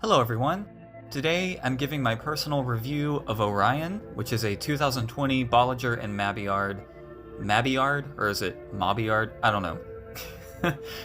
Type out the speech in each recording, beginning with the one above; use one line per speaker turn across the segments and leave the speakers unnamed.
Hello everyone! Today I'm giving my personal review of Orion, which is a 2020 Bolliger and Mabillard. Mabillard? Or is it Mabillard? I don't know.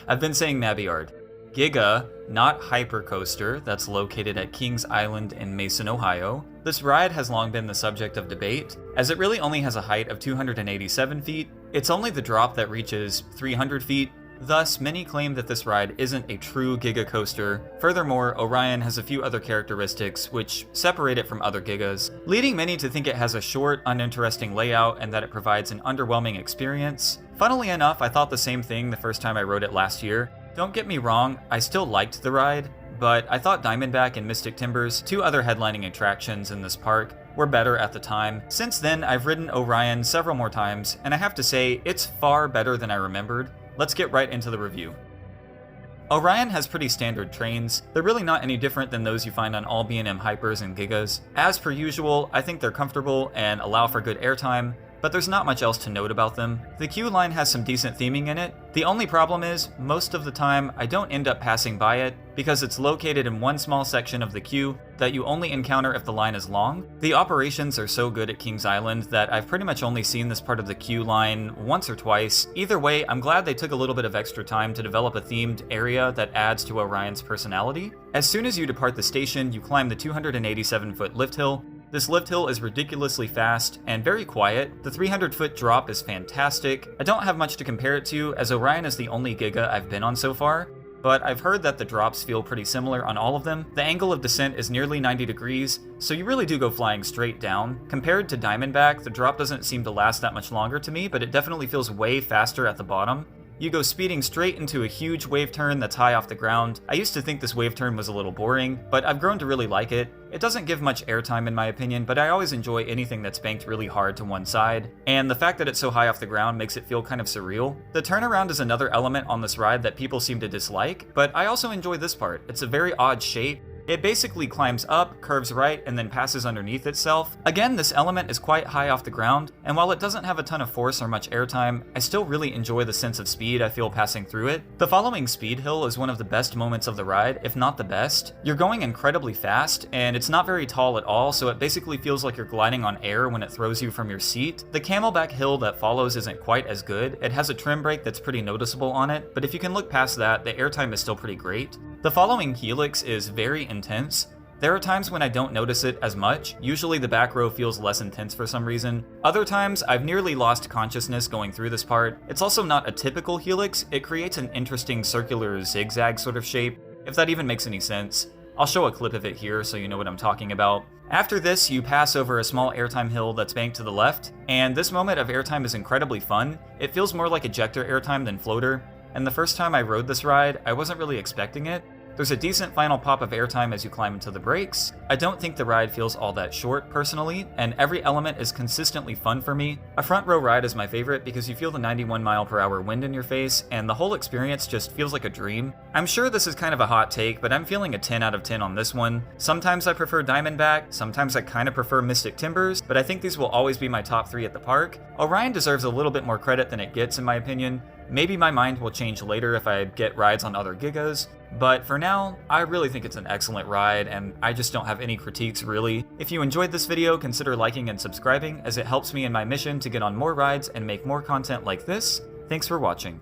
I've been saying Mabillard. Giga, not hypercoaster, that's located at Kings Island in Mason, Ohio. This ride has long been the subject of debate, as it really only has a height of 287 feet. It's only the drop that reaches 300 feet. Thus, many claim that this ride isn't a true Giga coaster. Furthermore, Orion has a few other characteristics which separate it from other Gigas, leading many to think it has a short, uninteresting layout and that it provides an underwhelming experience. Funnily enough, I thought the same thing the first time I rode it last year. Don't get me wrong, I still liked the ride, but I thought Diamondback and Mystic Timbers, two other headlining attractions in this park, were better at the time. Since then, I've ridden Orion several more times, and I have to say, it's far better than I remembered. Let's get right into the review. Orion has pretty standard trains. They're really not any different than those you find on all B&M Hypers and Gigas. As per usual, I think they're comfortable and allow for good airtime, but there's not much else to note about them. The queue line has some decent theming in it. The only problem is, most of the time, I don't end up passing by it because it's located in one small section of the queue that you only encounter if the line is long. The operations are so good at Kings Island that I've pretty much only seen this part of the queue line once or twice. Either way, I'm glad they took a little bit of extra time to develop a themed area that adds to Orion's personality. As soon as you depart the station, you climb the 287-foot lift hill. This lift hill is ridiculously fast and very quiet. The 300-foot drop is fantastic. I don't have much to compare it to, as Orion is the only Giga I've been on so far, but I've heard that the drops feel pretty similar on all of them. The angle of descent is nearly 90 degrees, so you really do go flying straight down. Compared to Diamondback, the drop doesn't seem to last that much longer to me, but it definitely feels way faster at the bottom. You go speeding straight into a huge wave turn that's high off the ground. I used to think this wave turn was a little boring, but I've grown to really like it. It doesn't give much airtime in my opinion, but I always enjoy anything that's banked really hard to one side. And the fact that it's so high off the ground makes it feel kind of surreal. The turnaround is another element on this ride that people seem to dislike, but I also enjoy this part. It's a very odd shape. It basically climbs up, curves right, and then passes underneath itself. Again, this element is quite high off the ground, and while it doesn't have a ton of force or much airtime, I still really enjoy the sense of speed I feel passing through it. The following speed hill is one of the best moments of the ride, if not the best. You're going incredibly fast, and it's not very tall at all, so it basically feels like you're gliding on air when it throws you from your seat. The camelback hill that follows isn't quite as good. It has a trim brake that's pretty noticeable on it, but if you can look past that, the airtime is still pretty great. The following helix is very intense. There are times when I don't notice it as much. Usually the back row feels less intense for some reason. Other times, I've nearly lost consciousness going through this part. It's also not a typical helix. It creates an interesting circular zigzag sort of shape, if that even makes any sense. I'll show a clip of it here so you know what I'm talking about. After this, you pass over a small airtime hill that's banked to the left, and this moment of airtime is incredibly fun. It feels more like ejector airtime than floater, and the first time I rode this ride, I wasn't really expecting it. There's a decent final pop of airtime as you climb into the brakes. I don't think the ride feels all that short, personally, and every element is consistently fun for me. A front row ride is my favorite because you feel the 91-mile-per-hour wind in your face, and the whole experience just feels like a dream. I'm sure this is kind of a hot take, but I'm feeling a 10 out of 10 on this one. Sometimes I prefer Diamondback, sometimes I kind of prefer Mystic Timbers, but I think these will always be my top 3 at the park. Orion deserves a little bit more credit than it gets, in my opinion. Maybe my mind will change later if I get rides on other Gigas, but for now, I really think it's an excellent ride, and I just don't have any critiques really. If you enjoyed this video, consider liking and subscribing, as it helps me in my mission to get on more rides and make more content like this. Thanks for watching.